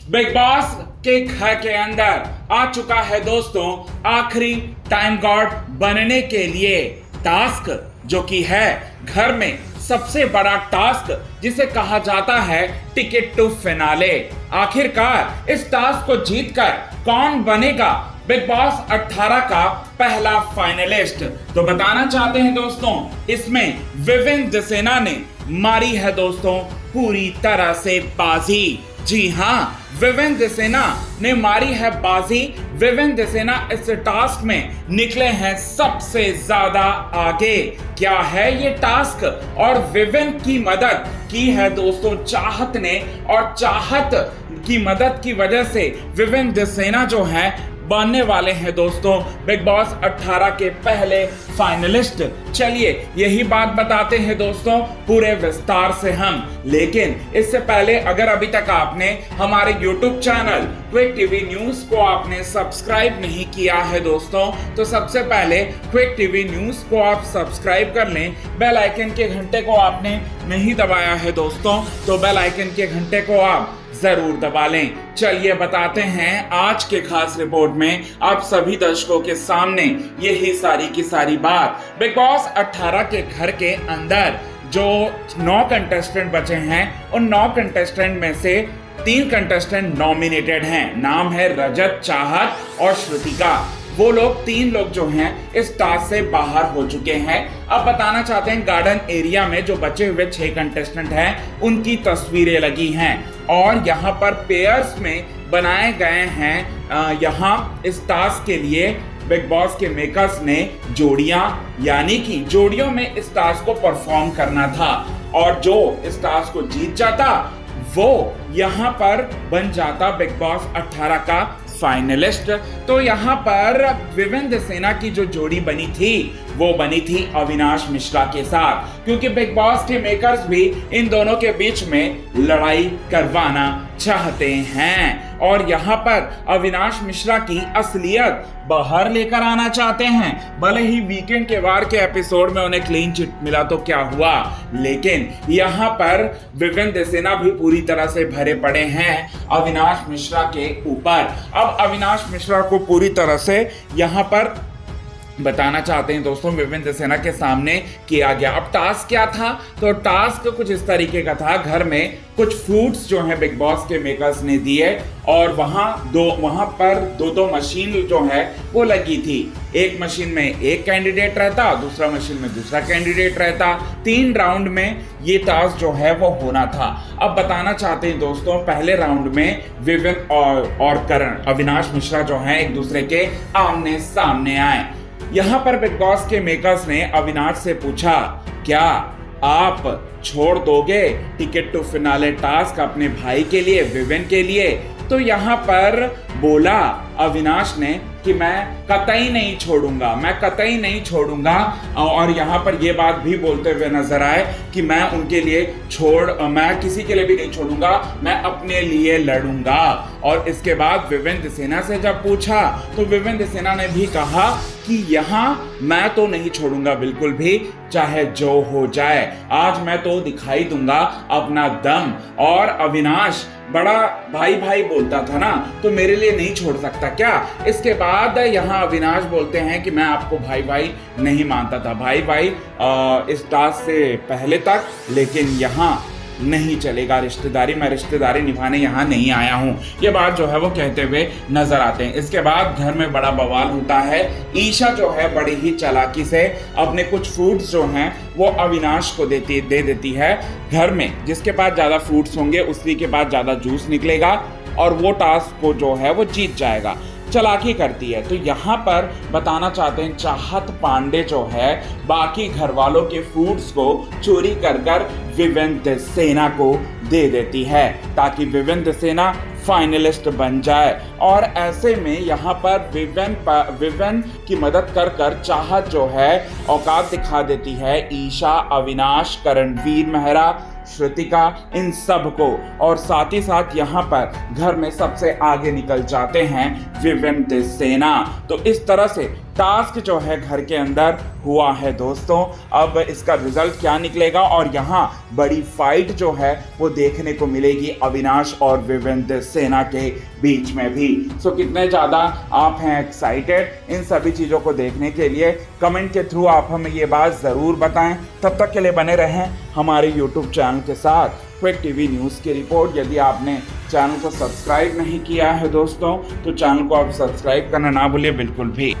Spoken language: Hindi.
बिग बॉस के घर के अंदर आ चुका है दोस्तों आखिरी टाइम गॉड बनने के लिए टास्क, जो कि है घर में सबसे बड़ा टास्क जिसे कहा जाता है टिकट टू फिनाले। आखिरकार इस टास्क को जीतकर कौन बनेगा बिग बॉस 18 का पहला फाइनलिस्ट? तो बताना चाहते हैं दोस्तों, इसमें विवेन दसेना ने मारी है दोस्तों पूरी तरह से बाजी। जी हाँ, विवेन दसेना ने मारी है बाजी। विवेन दसेना इस टास्क में निकले हैं सबसे ज्यादा आगे। क्या है ये टास्क? और विवेन की मदद की है दोस्तों चाहत ने, और चाहत की मदद की वजह से विवेन दसेना जो है बनने वाले हैं दोस्तों बिग बॉस 18 के पहले फाइनलिस्ट। चलिए यही बात बताते हैं दोस्तों पूरे विस्तार से हम। लेकिन इससे पहले अगर अभी तक आपने हमारे YouTube channel quick TV news को आपने सब्सक्राइब नहीं किया है दोस्तों, तो सबसे पहले क्विक टीवी न्यूज को आप सब्सक्राइब कर लें। बेल आइकन के घंटे को आपने नहीं दबाया है दोस्तों, तो बेल आइकन के घंटे को आप जरूर दबा लें। चलिए बताते हैं आज के खास रिपोर्ट में आप सभी दर्शकों के सामने यही सारी की सारी बात। बिग बॉस 18 के घर के अंदर जो 9 कंटेस्टेंट बचे हैं, उन 9 कंटेस्टेंट में से 3 कंटेस्टेंट नॉमिनेटेड हैं। नाम है रजत, चाहत और श्रुतिका। वो लोग 3 लोग जो हैं इस टास्क से बाहर हो चुके हैं। अब बताना चाहते हैं गार्डन एरिया में जो बचे हुए 6 कंटेस्टेंट हैं उनकी तस्वीरें लगी हैं, और यहाँ पर पेयर्स में बनाए गए हैं। यहाँ इस टास्क के लिए बिग बॉस के मेकर्स ने जोड़ियां, यानी कि जोड़ियों में इस टास्क को परफॉर्म करना था, और जो इस टास्क को जीत जाता वो यहाँ पर बन जाता बिग बॉस 18 का फाइनलिस्ट। तो यहाँ पर विवेन दसेना की जो जोड़ी बनी थी वो बनी थी अविनाश मिश्रा के साथ, क्योंकि बिग बॉस के मेकर्स भी इन दोनों के बीच में लड़ाई करवाना चाहते हैं, और यहाँ पर अविनाश मिश्रा की असलियत बाहर लेकर आना चाहते हैं। भले ही वीकेंड के वार के एपिसोड में उन्हें क्लीन चिट मिला तो क्या हुआ, लेकिन यहाँ पर विवेन दसेना भी पूरी तरह से भरे पड़े हैं अविनाश मिश्रा के ऊपर। अब अविनाश मिश्रा को पूरी तरह से यहाँ पर बताना चाहते हैं दोस्तों विवेन दसेना के सामने किया गया। अब टास्क क्या था? तो टास्क कुछ इस तरीके का था, घर में कुछ फ्रूट्स जो हैं बिग बॉस के मेकर्स ने दिए, और वहां पर दो मशीन जो है वो लगी थी। एक मशीन में एक कैंडिडेट रहता, दूसरा मशीन में दूसरा कैंडिडेट रहता। 3 राउंड में ये टास्क जो है वो होना था। अब बताना चाहते हैं दोस्तों पहले राउंड में विवेन और करण, अविनाश मिश्रा जो है एक दूसरे के आमने सामने आए। यहाँ पर बिग बॉस के मेकर्स ने अविनाश से पूछा, क्या आप छोड़ दोगे टिकट टू फिनाले टास्क अपने भाई के लिए, विवेन के लिए? तो यहाँ पर बोला अविनाश ने कि मैं कतई नहीं छोड़ूंगा, मैं कतई नहीं छोड़ूंगा। और यहाँ पर ये बात भी बोलते हुए नजर आए कि मैं उनके लिए मैं किसी के लिए भी नहीं छोड़ूंगा, मैं अपने लिए लड़ूंगा। और इसके बाद विवेन दसेना से जब पूछा तो विवेन दसेना ने भी कहा कि यहाँ मैं तो नहीं छोड़ूंगा बिल्कुल भी, चाहे जो हो जाए, आज मैं तो दिखाई दूंगा अपना दम। और अविनाश बड़ा भाई भाई बोलता था ना, तो मेरे लिए नहीं छोड़ सकता क्या? इसके बाद यहाँ अविनाश बोलते हैं कि मैं आपको भाई भाई नहीं मानता था, भाई भाई इस टास्क से पहले तक, लेकिन यहाँ नहीं चलेगा रिश्तेदारी, मैं रिश्तेदारी निभाने यहाँ नहीं आया हूँ। ये बात जो है वो कहते हुए नजर आते हैं। इसके बाद घर में बड़ा बवाल होता है। ईशा जो है बड़ी ही चालाकी से अपने कुछ फ्रूट्स जो हैं वो अविनाश को दे देती है। घर में जिसके पास ज्यादा फ्रूट्स होंगे उसी के पास ज्यादा जूस निकलेगा, और वो टास्क को जो है वो जीत जाएगा। चालाकी करती है। तो यहाँ पर बताना चाहते हैं चाहत पांडे जो है बाकी घर वालों के फ्रूट्स को चोरी कर विवेन दसेना को दे देती है, ताकि विवेन दसेना फाइनलिस्ट बन जाए। और ऐसे में यहाँ पर विवेन की मदद कर चाहत जो है औकात दिखा देती है ईशा, अविनाश, करणवीर मेहरा, श्रुतिका, इन सब को। और साथ ही साथ यहाँ पर घर में सबसे आगे निकल जाते हैं विवेन दसेना। तो इस तरह से टास्क जो है घर के अंदर हुआ है दोस्तों। अब इसका रिजल्ट क्या निकलेगा और यहाँ बड़ी फाइट जो है वो देखने को मिलेगी अविनाश और विवेंद्र सेना के बीच में भी। सो कितने ज़्यादा आप हैं एक्साइटेड इन सभी चीज़ों को देखने के लिए, कमेंट के थ्रू आप हमें ये बात ज़रूर बताएं। तब तक के लिए बने रहें हमारे यूट्यूब चैनल के साथ। क्विक टीवी न्यूज़ की रिपोर्ट। यदि आपने चैनल को सब्सक्राइब नहीं किया है दोस्तों तो चैनल को आप सब्सक्राइब करना ना भूलिए बिल्कुल भी।